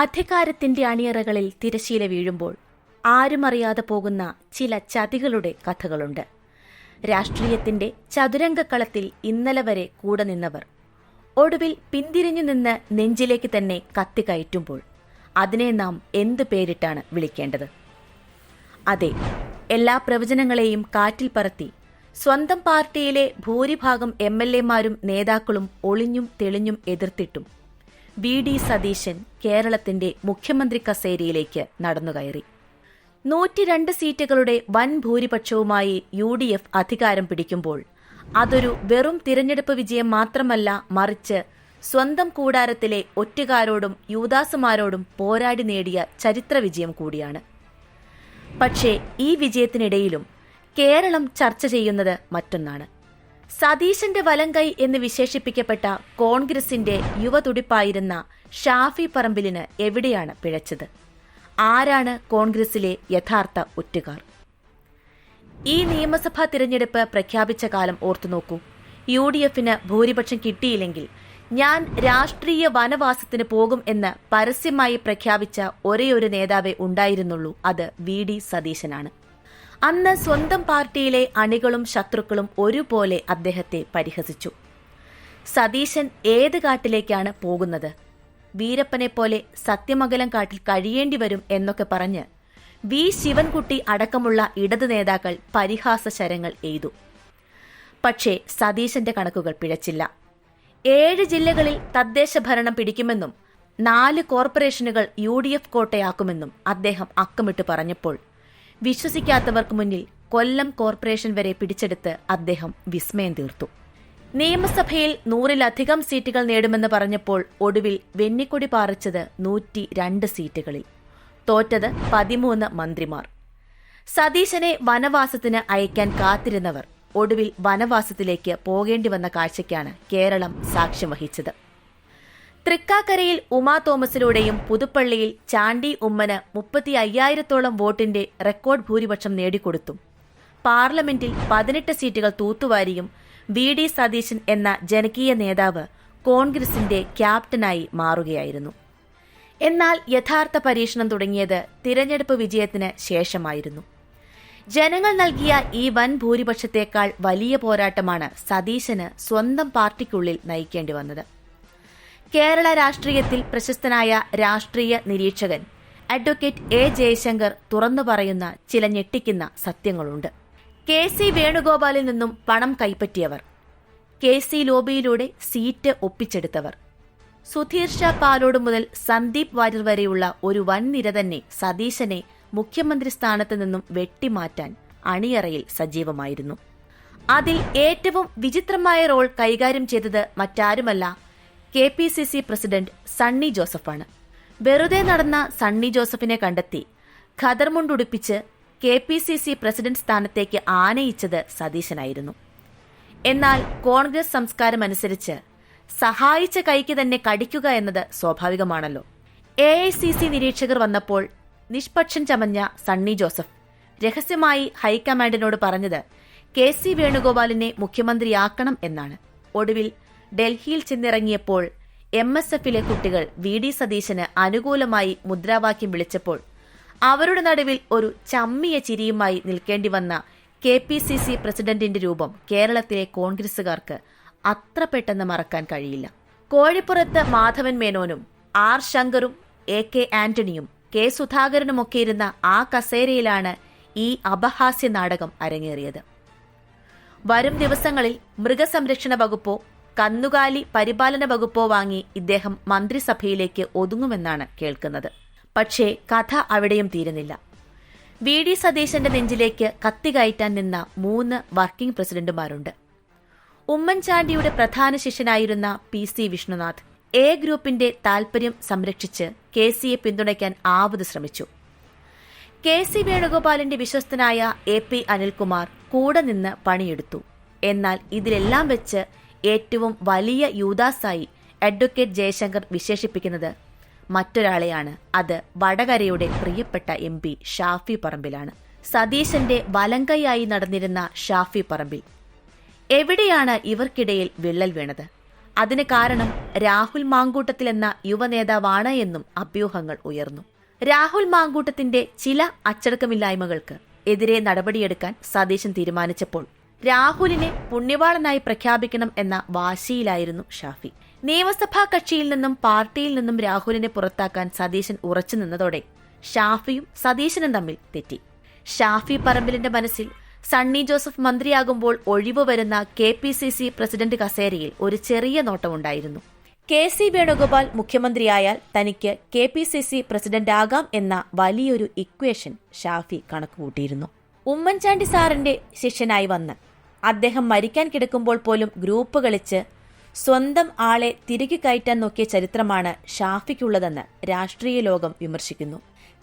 അധികാരത്തിന്റെ അണിയറകളിൽ തിരശീല വീഴുമ്പോൾ ആരുമറിയാതെ പോകുന്ന ചില ചതികളുടെ കഥകളുണ്ട്. രാഷ്ട്രീയത്തിന്റെ ചതുരംഗക്കളത്തിൽ ഇന്നലെ വരെ കൂടെ നിന്നവർ ഒടുവിൽ പിന്തിരിഞ്ഞു നിന്ന് നെഞ്ചിലേക്ക് തന്നെ കത്തിക്കയറ്റുമ്പോൾ അതിനെ നാം എന്തു പേരിട്ടാണ് വിളിക്കേണ്ടത്? അതെ, എല്ലാ പ്രവചനങ്ങളെയും കാറ്റിൽ പറത്തി സ്വന്തം പാർട്ടിയിലെ ഭൂരിഭാഗം എംഎൽഎമാരും നേതാക്കളും ഒളിഞ്ഞും തെളിഞ്ഞും എതിർത്തിട്ടും വി.ഡി. സതീശൻ കേരളത്തിന്റെ മുഖ്യമന്ത്രി കസേരയിലേക്ക് നടന്നുകയറി. 102 സീറ്റുകളുടെ വൻ ഭൂരിപക്ഷവുമായി UDF അധികാരം പിടിക്കുമ്പോൾ അതൊരു വെറും തിരഞ്ഞെടുപ്പ് വിജയം മാത്രമല്ല, മറിച്ച് സ്വന്തം കൂടാരത്തിലെ ഒറ്റുകാരോടും യൂദാസുമാരോടും പോരാടി നേടിയ ചരിത്ര വിജയം കൂടിയാണ്. പക്ഷേ ഈ വിജയത്തിനിടയിലും കേരളം ചർച്ച ചെയ്യുന്നത് മറ്റൊന്നാണ്. സതീശന്റെ വലങ്കൈ എന്ന് വിശേഷിപ്പിക്കപ്പെട്ട കോൺഗ്രസിന്റെ യുവതുടിപ്പായിരുന്ന ഷാഫി പറമ്പിലിന് എവിടെയാണ് പിഴച്ചത്? ആരാണ് കോൺഗ്രസിലെ യഥാർത്ഥ ഒറ്റുകാർ? ഈ നിയമസഭാ തിരഞ്ഞെടുപ്പ് പ്രഖ്യാപിച്ച കാലം ഓർത്തുനോക്കൂ. UDFന് ഭൂരിപക്ഷം കിട്ടിയില്ലെങ്കിൽ ഞാൻ രാഷ്ട്രീയ വനവാസത്തിന് പോകും എന്ന് പരസ്യമായി പ്രഖ്യാപിച്ച ഒരേയൊരു നേതാവേ ഉണ്ടായിരുന്നുള്ളൂ. അത് വി.ഡി. സതീശനാണ്. അന്ന് സ്വന്തം പാർട്ടിയിലെ അണികളും ശത്രുക്കളും ഒരുപോലെ അദ്ദേഹത്തെ പരിഹസിച്ചു. സതീശൻ ഏത് കാട്ടിലേക്കാണ് പോകുന്നത്? വീരപ്പനെപ്പോലെ സത്യമംഗലം കാട്ടിൽ കഴിയേണ്ടി വരും എന്നൊക്കെ പറഞ്ഞ് വി. ശിവൻകുട്ടി അടക്കമുള്ള ഇടതു നേതാക്കൾ പരിഹാസ ശരങ്ങൾ എയ്തു. പക്ഷേ സതീശന്റെ കണക്കുകൾ പിഴച്ചില്ല. 7 ജില്ലകളിൽ തദ്ദേശ ഭരണം പിടിക്കുമെന്നും 4 കോർപ്പറേഷനുകൾ UDF കോട്ടയാക്കുമെന്നും അദ്ദേഹം അക്കമിട്ട് പറഞ്ഞപ്പോൾ വിശ്വസിക്കാത്തവർക്ക് മുന്നിൽ കൊല്ലം കോർപ്പറേഷൻ വരെ പിടിച്ചെടുത്ത് അദ്ദേഹം വിസ്മയം തീർത്തു. നിയമസഭയിൽ 100-ലധികം സീറ്റുകൾ നേടുമെന്ന് പറഞ്ഞപ്പോൾ ഒടുവിൽ വെന്നിക്കൊടി പാറിച്ചത് 102 സീറ്റുകളിൽ. തോറ്റത് 13 മന്ത്രിമാർ. സതീശനെ വനവാസത്തിന് അയക്കാൻ കാത്തിരുന്നവർ ഒടുവിൽ വനവാസത്തിലേക്ക് പോകേണ്ടി വന്ന കാഴ്ചയ്ക്കാണ് കേരളം സാക്ഷ്യം വഹിച്ചത്. തൃക്കാക്കരയിൽ ഉമാ തോമസിലൂടെയും പുതുപ്പള്ളിയിൽ ചാണ്ടി ഉമ്മന് 35,000-ഓളം വോട്ടിന്റെ റെക്കോർഡ് ഭൂരിപക്ഷം നേടിക്കൊടുത്തും പാർലമെന്റിൽ 18 സീറ്റുകൾ തൂത്തുവാരിയും വി.ഡി. സതീശൻ എന്ന ജനകീയ നേതാവ് കോൺഗ്രസിന്റെ ക്യാപ്റ്റനായി മാറുകയായിരുന്നു. എന്നാൽ യഥാർത്ഥ പരീക്ഷണം തുടങ്ങിയത് തിരഞ്ഞെടുപ്പ് വിജയത്തിന് ശേഷമായിരുന്നു. ജനങ്ങൾ നൽകിയ ഈ വൻ ഭൂരിപക്ഷത്തേക്കാൾ വലിയ പോരാട്ടമാണ് സതീശന് സ്വന്തം പാർട്ടിക്കുള്ളിൽ നയിക്കേണ്ടി വന്നത്. കേരള രാഷ്ട്രീയത്തിൽ പ്രശസ്തനായ രാഷ്ട്രീയ നിരീക്ഷകൻ അഡ്വക്കേറ്റ് എ. ജയശങ്കർ തുറന്നു പറയുന്ന ചില ഞെട്ടിക്കുന്ന സത്യങ്ങളുണ്ട്. KC വേണുഗോപാലിൽ നിന്നും പണം കൈപ്പറ്റിയവർ, KC ലോബിയിലൂടെ സീറ്റ് ഒപ്പിച്ചെടുത്തവർ, സുധീർ ഷാ പാലോട് മുതൽ സന്ദീപ് വാര്യർ വരെയുള്ള ഒരു വൻനിര തന്നെ സതീശനെ മുഖ്യമന്ത്രി സ്ഥാനത്ത് നിന്നും വെട്ടിമാറ്റാൻ അണിയറയിൽ സജീവമായിരുന്നു. അതിൽ ഏറ്റവും വിചിത്രമായ റോൾ കൈകാര്യം ചെയ്തത് മറ്റാരുമല്ല, KPCC പ്രസിഡന്റ് സണ്ണി ജോസഫാണ്. വെറുതെ നടന്ന സണ്ണി ജോസഫിനെ കണ്ടെത്തി ഖദർമുണ്ടുടുപ്പിച്ച് KPCC പ്രസിഡന്റ് സ്ഥാനത്തേക്ക് ആനയിച്ചത് സതീശനായിരുന്നു. എന്നാൽ കോൺഗ്രസ് സംസ്കാരമനുസരിച്ച് സഹായിച്ച കൈക്ക് തന്നെ കടിക്കുക എന്നത് സ്വാഭാവികമാണല്ലോ. AICC നിരീക്ഷകർ വന്നപ്പോൾ നിഷ്പക്ഷം ചമഞ്ഞ സണ്ണി ജോസഫ് രഹസ്യമായി ഹൈക്കമാൻഡിനോട് പറഞ്ഞത് KC വേണുഗോപാലിനെ മുഖ്യമന്ത്രിയാക്കണം എന്നാണ്. ഒടുവിൽ ഡൽഹിയിൽ ചെന്നിറങ്ങിയപ്പോൾ MSFലെ കുട്ടികൾ വി.ഡി. സതീശന് അനുകൂലമായി മുദ്രാവാക്യം വിളിച്ചപ്പോൾ അവരുടെ നടുവിൽ ഒരു ചമ്മിയ ചിരിയുമായി നിൽക്കേണ്ടി വന്ന KPCC പ്രസിഡന്റിന്റെ രൂപം കേരളത്തിലെ കോൺഗ്രസുകാർക്ക് അത്ര പെട്ടെന്ന് മറക്കാൻ കഴിയില്ല. കോഴിപ്പുറത്ത് മാധവൻ മേനോനും R. ശങ്കറും AK ആന്റണിയും K. സുധാകരനുമൊക്കെ ഇരുന്ന ആ കസേരയിലാണ് ഈ അപഹാസ്യ നാടകം അരങ്ങേറിയത്. വരും ദിവസങ്ങളിൽ മൃഗസംരക്ഷണ വകുപ്പോ കന്നുകാലി പരിപാലന വകുപ്പോ വാങ്ങി ഇദ്ദേഹം മന്ത്രിസഭയിലേക്ക് ഒതുങ്ങുമെന്നാണ് കേൾക്കുന്നത്. പക്ഷേ കഥ അവിടെയും തീരുന്നില്ല. വി.ഡി. സതീശന്റെ നെഞ്ചിലേക്ക് കത്തികയറ്റാൻ നിന്ന 3 വർക്കിംഗ് പ്രസിഡന്റുമാരുണ്ട്. ഉമ്മൻചാണ്ടിയുടെ പ്രധാന ശിഷ്യനായിരുന്ന PC വിഷ്ണുനാഥ് A ഗ്രൂപ്പിന്റെ താൽപര്യം സംരക്ഷിച്ച് KCയെ പിന്തുണയ്ക്കാൻ ആവത് ശ്രമിച്ചു. KC വേണുഗോപാലിന്റെ വിശ്വസ്തനായ AP അനിൽകുമാർ കൂടെ നിന്ന് പണിയെടുത്തു. എന്നാൽ ഇതിലെല്ലാം വെച്ച് ഏറ്റവും വലിയ യൂദാസായി അഡ്വക്കേറ്റ് ജയശങ്കർ വിശേഷിപ്പിക്കുന്നത് മറ്റൊരാളെയാണ്. അത് വടകരയുടെ പ്രിയപ്പെട്ട MP ഷാഫി പറമ്പിലാണ്. സതീശന്റെ വലങ്കൈയായി നടന്നിരുന്ന ഷാഫി പറമ്പിൽ. എവിടെയാണ് ഇവർക്കിടയിൽ വിള്ളൽ വീണത്? അതിന് കാരണം രാഹുൽ മാങ്കൂട്ടത്തിൽ എന്ന യുവനേതാവാണ് എന്നും അഭ്യൂഹങ്ങൾ ഉയർന്നു. രാഹുൽ മാങ്കൂട്ടത്തിന്റെ ചില അച്ചടക്കമില്ലായ്മകൾക്ക് എതിരെ നടപടിയെടുക്കാൻ സതീശൻ തീരുമാനിച്ചപ്പോൾ രാഹുലിനെ പുണ്യവാളനായി പ്രഖ്യാപിക്കണം എന്ന വാശിയിലായിരുന്നു ഷാഫി. നിയമസഭാ കക്ഷിയിൽ നിന്നും പാർട്ടിയിൽ നിന്നും രാഹുലിനെ പുറത്താക്കാൻ സതീശൻ ഉറച്ചു നിന്നതോടെ ഷാഫിയും സതീശനും തമ്മിൽ തെറ്റി. ഷാഫി പറമ്പിലിന്റെ മനസ്സിൽ സണ്ണി ജോസഫ് മന്ത്രിയാകുമ്പോൾ ഒഴിവ് വരുന്ന KPCC പ്രസിഡന്റ് കസേരയിൽ ഒരു ചെറിയ നോട്ടമുണ്ടായിരുന്നു. KC വേണുഗോപാൽ മുഖ്യമന്ത്രിയായാൽ തനിക്ക് KPCC പ്രസിഡന്റാകാം എന്ന വലിയൊരു ഇക്വേഷൻ ഷാഫി കണക്കുകൂട്ടിയിരുന്നു. ഉമ്മൻചാണ്ടി സാറിന്റെ ശിഷ്യനായി വന്ന് അദ്ദേഹം മരിക്കാൻ കിടക്കുമ്പോൾ പോലും ഗ്രൂപ്പ് കളിച്ച് സ്വന്തം ആളെ തിരികെ കയറ്റാൻ നോക്കിയ ചരിത്രമാണ് ഷാഫിക്കുള്ളതെന്ന് രാഷ്ട്രീയ ലോകം വിമർശിക്കുന്നു.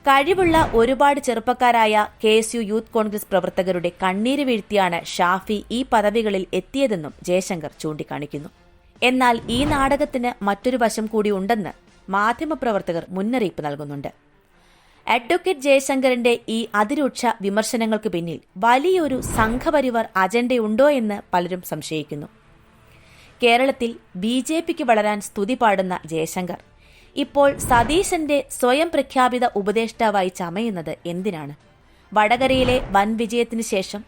കഴിവുള്ള ഒരുപാട് ചെറുപ്പക്കാരായ KSU യൂത്ത് കോൺഗ്രസ് പ്രവർത്തകരുടെ കണ്ണീര് വീഴ്ത്തിയാണ് ഷാഫി ഈ പദവികളിൽ എത്തിയതെന്നും ജയശങ്കർ ചൂണ്ടിക്കാണിക്കുന്നു. എന്നാൽ ഈ നാടകത്തിന് മറ്റൊരു വശം കൂടി ഉണ്ടെന്ന് മാധ്യമപ്രവർത്തകർ മുന്നറിയിപ്പ് നൽകുന്നുണ്ട്. അഡ്വക്കേറ്റ് ജയശങ്കറിന്റെ ഈ അതിരൂക്ഷ വിമർശനങ്ങൾക്ക് പിന്നിൽ വലിയൊരു സംഘപരിവാർ അജണ്ടയുണ്ടോ എന്ന് പലരും സംശയിക്കുന്നു. കേരളത്തിൽ BJPക്ക് വളരാൻ സ്തുതി പാടുന്ന ജയശങ്കർ ഇപ്പോൾ സതീശന്റെ സ്വയം പ്രഖ്യാപിത ഉപദേഷ്ടാവായി ചമയുന്നത് എന്തിനാണ്? വടകരയിലെ വൻ വിജയത്തിനു ശേഷം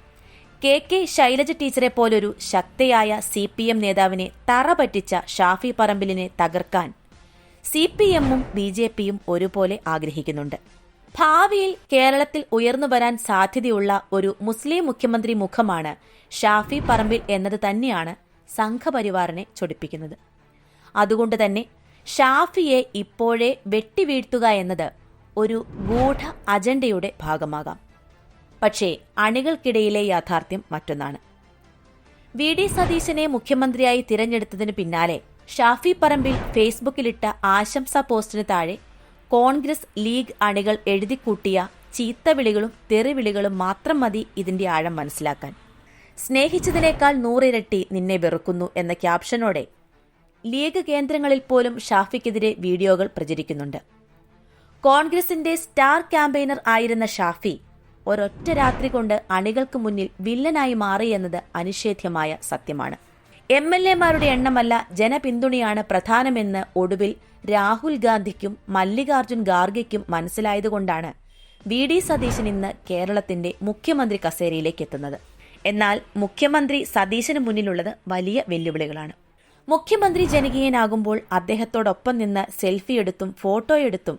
KK ശൈലജ ടീച്ചറെ പോലൊരു ശക്തയായ CPM നേതാവിനെ തറ പറ്റിച്ച ഷാഫി പറമ്പിലിനെ തകർക്കാൻ CPMഉം BJPയും ഒരുപോലെ ആഗ്രഹിക്കുന്നുണ്ട്. ഭാവിയിൽ കേരളത്തിൽ ഉയർന്നു വരാൻ സാധ്യതയുള്ള ഒരു മുസ്ലിം മുഖ്യമന്ത്രി മുഖമാണ് ഷാഫി പറമ്പിൽ എന്നത് തന്നെയാണ് സംഘപരിവാറിനെ ചൊടിപ്പിക്കുന്നത്. അതുകൊണ്ട് തന്നെ ഷാഫിയെ ഇപ്പോഴേ വെട്ടിവീഴ്ത്തുക എന്നത് ഒരു ഗൂഢ അജണ്ടയുടെ ഭാഗമാകാം. പക്ഷേ അണികൾക്കിടയിലെ യാഥാർത്ഥ്യം മറ്റൊന്നാണ്. VD സതീശനെ മുഖ്യമന്ത്രിയായി തിരഞ്ഞെടുത്തതിനു പിന്നാലെ ഷാഫി പറമ്പിൽ ഫേസ്ബുക്കിലിട്ട ആശംസാ പോസ്റ്റിന് താഴെ കോൺഗ്രസ് ലീഗ് അണികൾ എഴുതിക്കൂട്ടിയ ചീത്തവിളികളും തെറിവിളികളും മാത്രം മതി ഇതിന്റെ ആഴം മനസ്സിലാക്കാൻ. സ്നേഹിച്ചതിനേക്കാൾ 100 ഇരട്ടി നിന്നെ വെറുക്കുന്നു എന്ന ക്യാപ്ഷനോടെ ലീഗ് കേന്ദ്രങ്ങളിൽ പോലും ഷാഫിക്കെതിരെ വീഡിയോകൾ പ്രചരിക്കുന്നുണ്ട്. കോൺഗ്രസിന്റെ സ്റ്റാർ ക്യാമ്പയിനർ ആയിരുന്ന ഷാഫി ഒരൊറ്റ രാത്രി കൊണ്ട് അണികൾക്ക് മുന്നിൽ വില്ലനായി മാറിയെന്നത് അനിഷേധ്യമായ സത്യമാണ്. MLA-മാരുടെ എണ്ണമല്ല ജനപിന്തുണയാണ് പ്രധാനമെന്ന് ഒടുവിൽ രാഹുൽ ഗാന്ധിക്കും മല്ലികാർജുൻ ഖാർഗെയ്ക്കും മനസ്സിലായതുകൊണ്ടാണ് VD സതീശൻ ഇന്ന് കേരളത്തിന്റെ മുഖ്യമന്ത്രി കസേരയിലേക്ക് എത്തുന്നത്. എന്നാൽ മുഖ്യമന്ത്രി സതീശന് മുന്നിലുള്ളത് വലിയ വെല്ലുവിളികളാണ്. മുഖ്യമന്ത്രി ജനകീയനാകുമ്പോൾ അദ്ദേഹത്തോടൊപ്പം നിന്ന് സെൽഫിയെടുത്തും ഫോട്ടോയെടുത്തും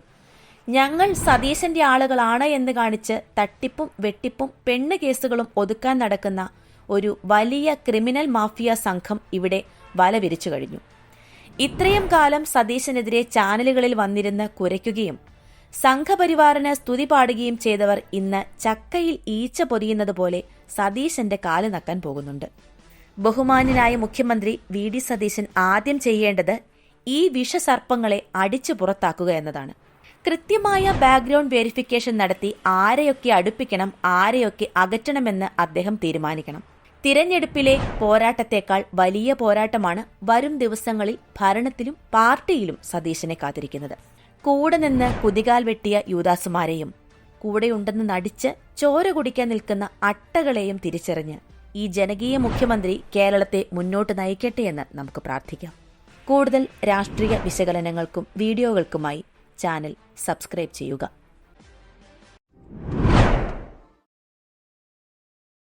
ഞങ്ങൾ സതീശന്റെ ആളുകളാണ് എന്ന് കാണിച്ച് തട്ടിപ്പും വെട്ടിപ്പും പെണ്ണ് കേസുകളും ഒതുക്കാൻ നടക്കുന്ന ഒരു വലിയ ക്രിമിനൽ മാഫിയ സംഘം ഇവിടെ വല വിരിച്ചു കഴിഞ്ഞു. ഇത്രയും കാലം സതീശനെതിരെ ചാനലുകളിൽ വന്നിരുന്ന് കുരയ്ക്കുകയും സംഘപരിവാറിന് സ്തുതി പാടുകയും ചെയ്തവർ ഇന്ന് ചക്കയിൽ ഈച്ച പൊതിയുന്നത് പോലെ സതീശന്റെ കാല് നക്കാൻ പോകുന്നുണ്ട്. ബഹുമാന്യനായ മുഖ്യമന്ത്രി VD സതീശൻ ആദ്യം ചെയ്യേണ്ടത് ഈ വിഷസർപ്പങ്ങളെ അടിച്ചു പുറത്താക്കുക എന്നതാണ്. കൃത്യമായ ബാക്ക്ഗ്രൗണ്ട് വെരിഫിക്കേഷൻ നടത്തി ആരെയൊക്കെ അടുപ്പിക്കണം, ആരെയൊക്കെ അകറ്റണമെന്ന് അദ്ദേഹം തീരുമാനിക്കണം. തിരഞ്ഞെടുപ്പിലെ പോരാട്ടത്തേക്കാൾ വലിയ പോരാട്ടമാണ് വരും ദിവസങ്ങളിൽ ഭരണത്തിലും പാർട്ടിയിലും സതീശനെ കാത്തിരിക്കുന്നത്. കൂടെ നിന്ന് കുതികാൽ വെട്ടിയ യൂദാസുമാരെയും കൂടെയുണ്ടെന്ന് നടിച്ച് ചോര കുടിക്കാൻ നിൽക്കുന്ന അട്ടകളെയും തിരിച്ചറിഞ്ഞ് ഈ ജനകീയ മുഖ്യമന്ത്രി കേരളത്തെ മുന്നോട്ട് നയിക്കട്ടെ എന്ന് നമുക്ക് പ്രാർത്ഥിക്കാം. കൂടുതൽ രാഷ്ട്രീയ വിശകലനങ്ങൾക്കും വീഡിയോകൾക്കുമായി ചാനൽ സബ്സ്ക്രൈബ് ചെയ്യുക.